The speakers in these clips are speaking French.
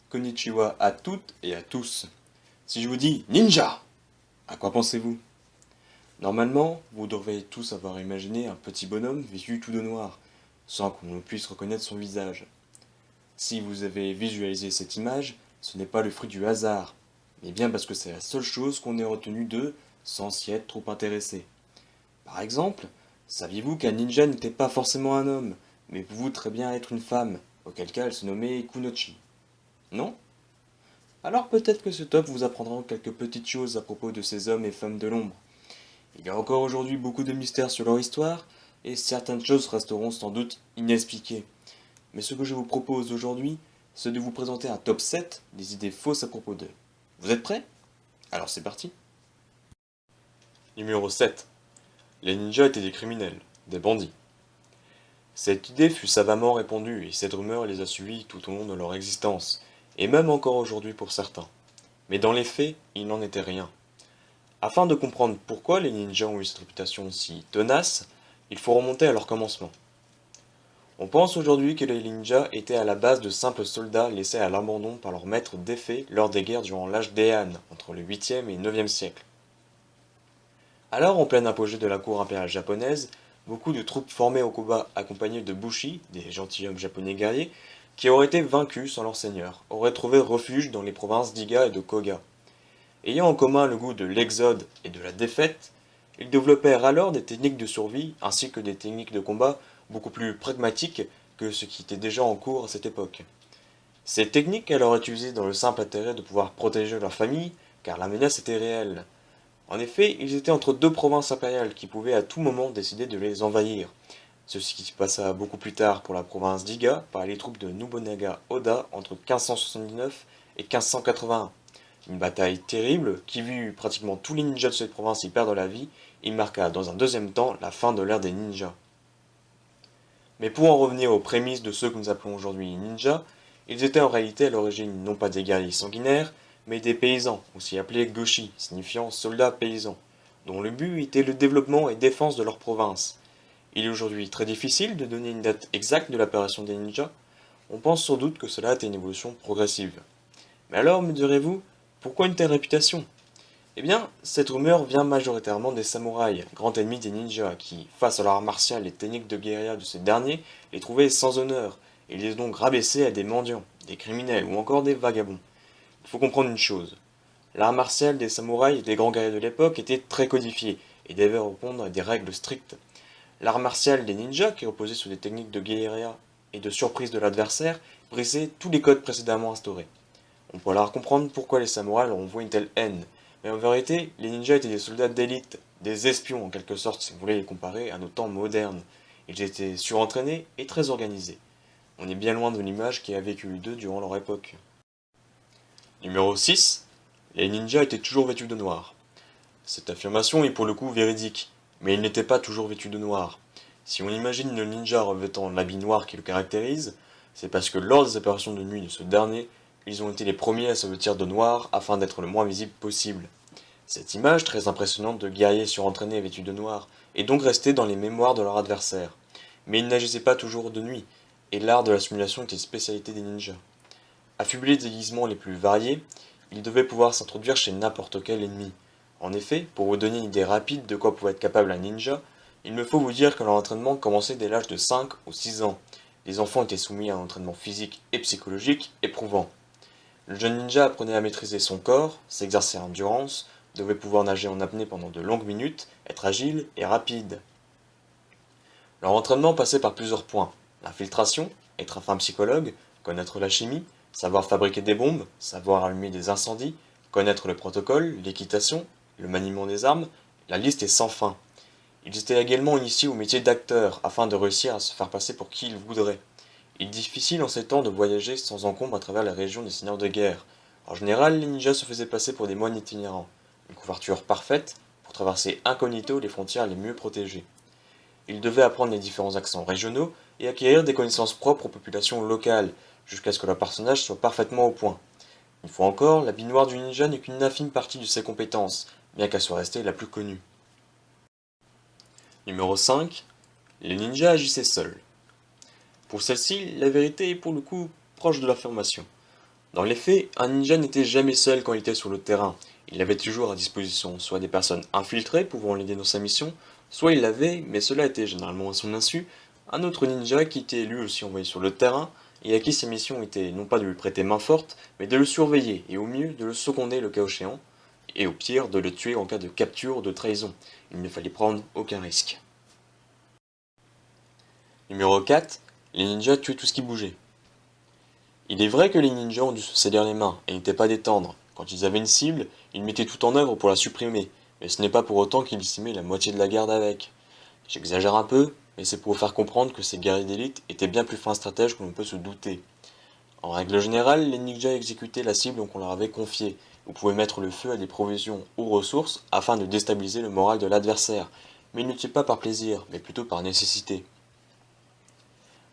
Konnichiwa à toutes et à tous. Si je vous dis ninja, à quoi pensez-vous? Normalement, vous devriez tous avoir imaginé un petit bonhomme vêtu tout de noir, sans qu'on ne puisse reconnaître son visage. Si vous avez visualisé cette image, ce n'est pas le fruit du hasard, mais bien parce que c'est la seule chose qu'on ait retenue d'eux sans s'y être trop intéressé. Par exemple, saviez-vous qu'un ninja n'était pas forcément un homme, mais pouvait très bien être une femme, auquel cas elle se nommait Kunochi? Non? Alors peut-être que ce top vous apprendra quelques petites choses à propos de ces hommes et femmes de l'ombre. Il y a encore aujourd'hui beaucoup de mystères sur leur histoire, et certaines choses resteront sans doute inexpliquées. Mais ce que je vous propose aujourd'hui, c'est de vous présenter un top 7 des idées fausses à propos d'eux. Vous êtes prêts? Alors c'est parti. Numéro 7. Les ninjas étaient des criminels, des bandits. Cette idée fut savamment répandue et cette rumeur les a suivis tout au long de leur existence, et même encore aujourd'hui pour certains. Mais dans les faits, il n'en était rien. Afin de comprendre pourquoi les ninjas ont eu cette réputation si tenace, il faut remonter à leur commencement. On pense aujourd'hui que les ninjas étaient à la base de simples soldats laissés à l'abandon par leur maître défait lors des guerres durant l'âge d'Heian, entre le 8e et 9e siècle. Alors, en plein apogée de la cour impériale japonaise, beaucoup de troupes formées au combat accompagnées de bushi, des gentilshommes japonais guerriers, qui auraient été vaincus sans leur seigneur, auraient trouvé refuge dans les provinces d'Iga et de Koga. Ayant en commun le goût de l'exode et de la défaite, ils développèrent alors des techniques de survie ainsi que des techniques de combat beaucoup plus pragmatiques que ce qui était déjà en cours à cette époque. Ces techniques alors utilisées dans le simple intérêt de pouvoir protéger leur famille, car la menace était réelle. En effet, ils étaient entre deux provinces impériales qui pouvaient à tout moment décider de les envahir. Ceci se passa beaucoup plus tard pour la province d'Iga par les troupes de Nobunaga Oda entre 1579 et 1581. Une bataille terrible qui vit pratiquement tous les ninjas de cette province y perdre la vie et marqua dans un deuxième temps la fin de l'ère des ninjas. Mais pour en revenir aux prémices de ceux que nous appelons aujourd'hui ninjas, ils étaient en réalité à l'origine non pas des guerriers sanguinaires, mais des paysans, aussi appelés goshi, signifiant soldats paysans, dont le but était le développement et défense de leur province. Il est aujourd'hui très difficile de donner une date exacte de l'apparition des ninjas. On pense sans doute que cela est une évolution progressive. Mais alors, me direz-vous, pourquoi une telle réputation? Eh bien, cette rumeur vient majoritairement des samouraïs, grands ennemis des ninjas, qui, face à l'art martial et techniques de guérilla de ces derniers, les trouvaient sans honneur, et les ont donc rabaissés à des mendiants, des criminels ou encore des vagabonds. Il faut comprendre une chose. L'art martial des samouraïs et des grands guerriers de l'époque était très codifié, et devait répondre à des règles strictes. L'art martial des ninjas, qui reposait sur des techniques de guérilla et de surprise de l'adversaire, brisait tous les codes précédemment instaurés. On peut alors comprendre pourquoi les samouraïs leur ont voué une telle haine. Mais en vérité, les ninjas étaient des soldats d'élite, des espions en quelque sorte si vous voulez les comparer à nos temps modernes. Ils étaient surentraînés et très organisés. On est bien loin de l'image qui a vécu d'eux durant leur époque. Numéro 6. Les ninjas étaient toujours vêtus de noir. Cette affirmation est pour le coup véridique, mais ils n'étaient pas toujours vêtus de noir. Si on imagine le ninja revêtant l'habit noir qui le caractérise, c'est parce que lors des apparitions de nuit de ce dernier, ils ont été les premiers à se vêtir de noir afin d'être le moins visible possible. Cette image très impressionnante de guerriers surentraînés vêtus de noir est donc restée dans les mémoires de leurs adversaires. Mais ils n'agissaient pas toujours de nuit, et l'art de la simulation était spécialité des ninjas. Affublés des déguisements les plus variés, ils devaient pouvoir s'introduire chez n'importe quel ennemi. En effet, pour vous donner une idée rapide de quoi pouvait être capable un ninja, il me faut vous dire que leur entraînement commençait dès l'âge de 5 ou 6 ans. Les enfants étaient soumis à un entraînement physique et psychologique éprouvant. Le jeune ninja apprenait à maîtriser son corps, s'exercer en endurance, devait pouvoir nager en apnée pendant de longues minutes, être agile et rapide. Leur entraînement passait par plusieurs points. L'infiltration, être un fin psychologue, connaître la chimie, savoir fabriquer des bombes, savoir allumer des incendies, connaître le protocole, l'équitation, le maniement des armes, la liste est sans fin. Ils étaient également initiés au métier d'acteur afin de réussir à se faire passer pour qui ils voudraient. Il est difficile en ces temps de voyager sans encombre à travers les régions des seigneurs de guerre. En général, les ninjas se faisaient passer pour des moines itinérants, une couverture parfaite pour traverser incognito les frontières les mieux protégées. Ils devaient apprendre les différents accents régionaux et acquérir des connaissances propres aux populations locales, jusqu'à ce que leur personnage soit parfaitement au point. Une fois encore, l'habit noir du ninja n'est qu'une infime partie de ses compétences, bien qu'elle soit restée la plus connue. Numéro 5. Les ninjas agissaient seuls. Pour celle-ci, la vérité est pour le coup proche de l'affirmation. Dans les faits, un ninja n'était jamais seul quand il était sur le terrain. Il avait toujours à disposition soit des personnes infiltrées pouvant l'aider dans sa mission, soit il avait, mais cela était généralement à son insu, un autre ninja qui était lui aussi envoyé sur le terrain et à qui sa mission était non pas de lui prêter main forte, mais de le surveiller et au mieux de le seconder le cas échéant, et au pire de le tuer en cas de capture ou de trahison. Il ne fallait prendre aucun risque. Numéro 4. Les ninjas tuaient tout ce qui bougeait. Il est vrai que les ninjas ont dû se salir les mains et n'étaient pas des tendres. Quand ils avaient une cible, ils mettaient tout en œuvre pour la supprimer, mais ce n'est pas pour autant qu'ils y mettent la moitié de la garde avec. J'exagère un peu, mais c'est pour vous faire comprendre que ces guerriers d'élite étaient bien plus fins stratèges que l'on peut se douter. En règle générale, les ninjas exécutaient la cible qu'on leur avait confiée, ou pouvaient mettre le feu à des provisions ou ressources afin de déstabiliser le moral de l'adversaire, mais ils ne tuaient pas par plaisir, mais plutôt par nécessité.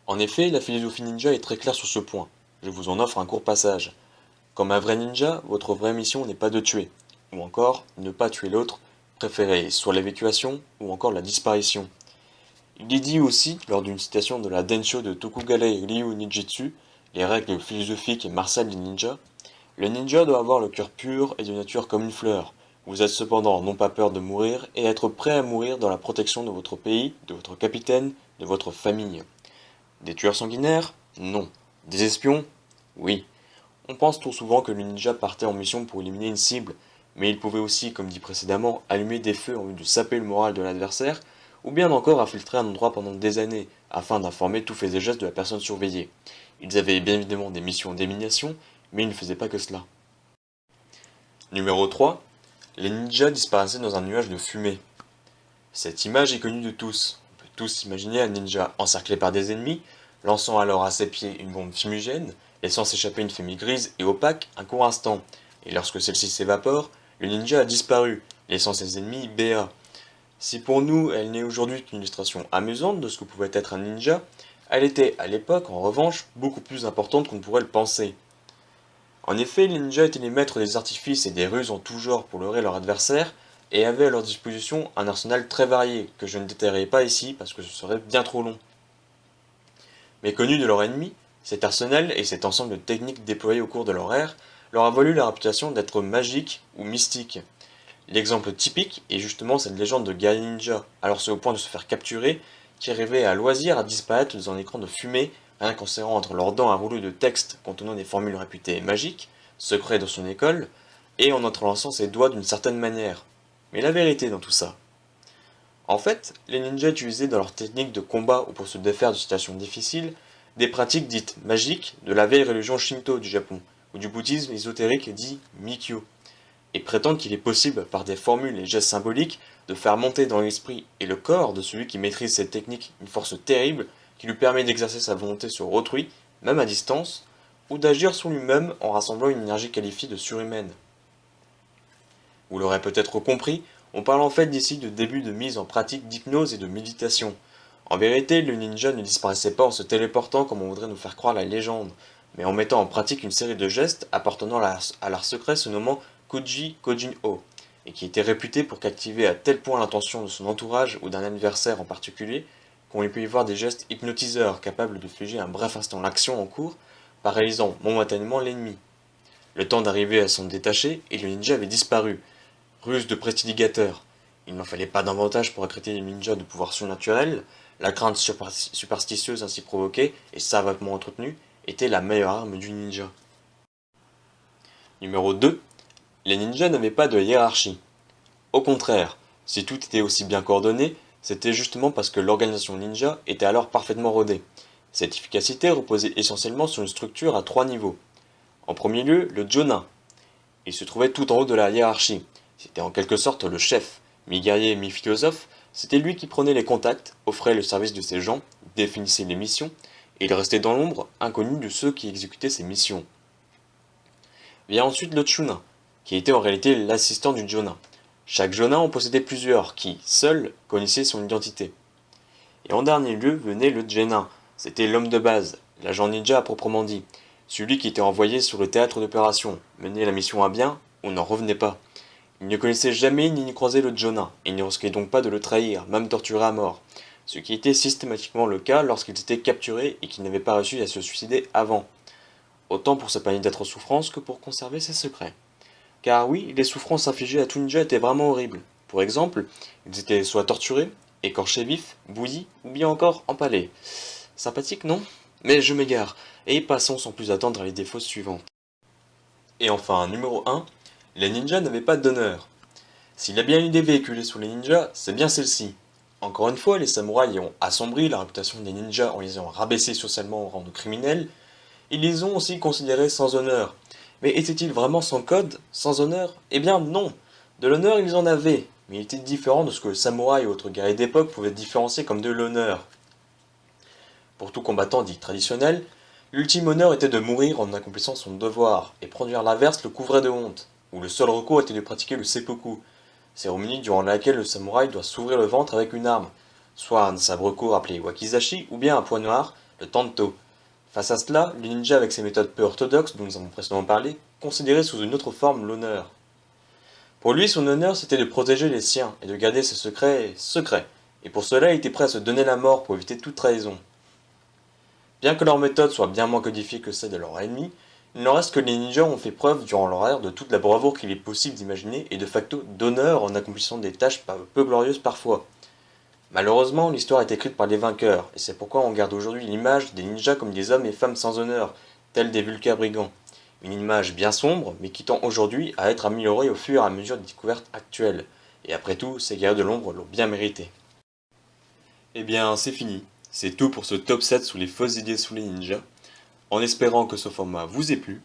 En effet, la philosophie ninja est très claire sur ce point. Je vous en offre un court passage. Comme un vrai ninja, votre vraie mission n'est pas de tuer, ou encore ne pas tuer l'autre, préférez soit l'évacuation ou encore la disparition. Il est dit aussi, lors d'une citation de la Densho de Tokugare Ryu Ninjutsu, les règles philosophiques et martiales des ninjas, le ninja doit avoir le cœur pur et de nature comme une fleur. Vous êtes cependant non pas peur de mourir et être prêt à mourir dans la protection de votre pays, de votre capitaine, de votre famille. Des tueurs sanguinaires? Non. Des espions? Oui. On pense trop souvent que le ninja partait en mission pour éliminer une cible, mais il pouvait aussi, comme dit précédemment, allumer des feux en vue de saper le moral de l'adversaire, ou bien encore infiltrer un endroit pendant des années, afin d'informer tous faits et gestes de la personne surveillée. Ils avaient bien évidemment des missions d'élimination, mais ils ne faisaient pas que cela. Numéro 3. Les ninjas disparaissaient dans un nuage de fumée. Cette image est connue de tous. On peut tous imaginer un ninja encerclé par des ennemis, lançant alors à ses pieds une bombe fumigène, laissant s'échapper une fumée grise et opaque un court instant. Et lorsque celle-ci s'évapore, le ninja a disparu, laissant ses ennemis béats. Si pour nous elle n'est aujourd'hui qu'une illustration amusante de ce que pouvait être un ninja, elle était à l'époque en revanche beaucoup plus importante qu'on ne pourrait le penser. En effet, les ninjas étaient les maîtres des artifices et des ruses en tout genre pour leurrer leur adversaire, et avaient à leur disposition un arsenal très varié, que je ne détaillerai pas ici parce que ce serait bien trop long. Mais connus de leur ennemi, cet arsenal et cet ensemble de techniques déployées au cours de leur ère leur a valu la réputation d'être magiques ou mystiques. L'exemple typique est justement cette légende de guerrier ninja, alors c'est au point de se faire capturer, qui arrivait à loisir à disparaître dans un écran de fumée, rien qu'en serrant entre leurs dents un rouleau de texte contenant des formules réputées magiques, secrets dans son école, et en entrelaçant ses doigts d'une certaine manière. Mais la vérité dans tout ça. En fait, les ninjas utilisaient dans leur technique de combat ou pour se défaire de situations difficiles, des pratiques dites magiques de la vieille religion Shinto du Japon, ou du bouddhisme ésotérique dit Mikyo, et prétendent qu'il est possible, par des formules et gestes symboliques, de faire monter dans l'esprit et le corps de celui qui maîtrise cette technique une force terrible qui lui permet d'exercer sa volonté sur autrui, même à distance, ou d'agir sur lui-même en rassemblant une énergie qualifiée de surhumaine. Vous l'aurez peut-être compris, on parle en fait d'ici de début de mise en pratique d'hypnose et de méditation. En vérité, le ninja ne disparaissait pas en se téléportant comme on voudrait nous faire croire la légende, mais en mettant en pratique une série de gestes appartenant à l'art secret se nommant Koji Kojin-ho, et qui était réputé pour captiver à tel point l'attention de son entourage ou d'un adversaire en particulier, qu'on lui peut y voir des gestes hypnotiseurs capables de figer un bref instant l'action en cours, paralysant momentanément l'ennemi. Le temps d'arriver à s'en détacher, et le ninja avait disparu. Ruse de prestidigitateur. Il n'en fallait pas davantage pour accréditer les ninjas de pouvoir surnaturel, la crainte superstitieuse ainsi provoquée et savamment entretenue était la meilleure arme du ninja. Numéro 2. Les ninjas n'avaient pas de hiérarchie. Au contraire, si tout était aussi bien coordonné, c'était justement parce que l'organisation ninja était alors parfaitement rodée. Cette efficacité reposait essentiellement sur une structure à 3 niveaux. En premier lieu, le Jonin. Il se trouvait tout en haut de la hiérarchie. C'était en quelque sorte le chef. Mi-guerrier, mi-philosophe, c'était lui qui prenait les contacts, offrait le service de ses gens, définissait les missions, et il restait dans l'ombre, inconnu de ceux qui exécutaient ces missions. Vient ensuite le Chunin, qui était en réalité l'assistant du Jonin. Chaque Jonin en possédait plusieurs, qui, seuls, connaissaient son identité. Et en dernier lieu venait le Genin, c'était l'homme de base, l'agent ninja à proprement dit, celui qui était envoyé sur le théâtre d'opération, mener la mission à bien, ou n'en revenait pas. Il ne connaissait jamais ni ne croisait le Jonin, et ne risquait donc pas de le trahir, même torturé à mort, ce qui était systématiquement le cas lorsqu'ils étaient capturés et qu'ils n'avaient pas réussi à se suicider avant. autant pour s'épargner d'être en souffrance que pour conserver ses secrets. Car oui, les souffrances infligées à tout ninja étaient vraiment horribles. Pour exemple, ils étaient soit torturés, écorchés vifs, bouillis, ou bien encore empalés. Sympathique, non? Mais je m'égare, et passons sans plus attendre à les défauts suivants. Et enfin, numéro 1, les ninjas n'avaient pas d'honneur. S'il y a bien une idée véhiculée sur les ninjas, c'est bien celle-ci. Encore une fois, les samouraïs ont assombri la réputation des ninjas en les ayant rabaissés socialement au rang de criminels. Ils les ont aussi considérés sans honneur. Mais étaient-ils vraiment sans code, sans honneur? Eh bien non. De l'honneur, ils en avaient, mais il était différent de ce que le samouraï ou autres guerriers d'époque pouvaient différencier comme de l'honneur. Pour tout combattant dit traditionnel, l'ultime honneur était de mourir en accomplissant son devoir, et produire l'inverse le couvrait de honte, où le seul recours était de pratiquer le seppuku, cérémonie durant laquelle le samouraï doit s'ouvrir le ventre avec une arme, soit un sabre court appelé wakizashi, ou bien un poing noir, le tanto. Face à cela, le ninja avec ses méthodes peu orthodoxes dont nous avons précédemment parlé, considérait sous une autre forme l'honneur. Pour lui, son honneur c'était de protéger les siens et de garder ses secrets secrets, et pour cela il était prêt à se donner la mort pour éviter toute trahison. Bien que leurs méthodes soient bien moins codifiées que celles de leurs ennemis, il n'en reste que les ninjas ont fait preuve durant leur ère de toute la bravoure qu'il est possible d'imaginer et de facto d'honneur en accomplissant des tâches peu glorieuses parfois. Malheureusement, l'histoire est écrite par les vainqueurs, et c'est pourquoi on garde aujourd'hui l'image des ninjas comme des hommes et femmes sans honneur, tels des vulcains brigands. Une image bien sombre, mais qui tend aujourd'hui à être améliorée au fur et à mesure des découvertes actuelles. Et après tout, ces guerriers de l'ombre l'ont bien mérité. Eh bien, c'est fini. C'est tout pour ce top 7 sous les fausses idées sous les ninjas. En espérant que ce format vous ait plu.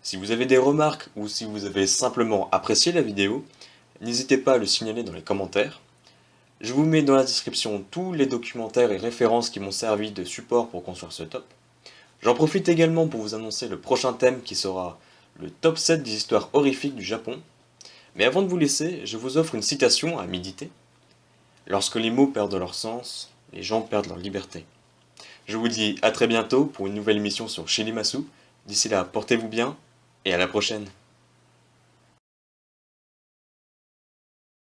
Si vous avez des remarques ou si vous avez simplement apprécié la vidéo, n'hésitez pas à le signaler dans les commentaires. Je vous mets dans la description tous les documentaires et références qui m'ont servi de support pour construire ce top. J'en profite également pour vous annoncer le prochain thème qui sera le top 7 des histoires horrifiques du Japon. Mais avant de vous laisser, je vous offre une citation à méditer. Lorsque les mots perdent leur sens, les gens perdent leur liberté. Je vous dis à très bientôt pour une nouvelle émission sur Shilimasu. D'ici là, portez-vous bien et à la prochaine.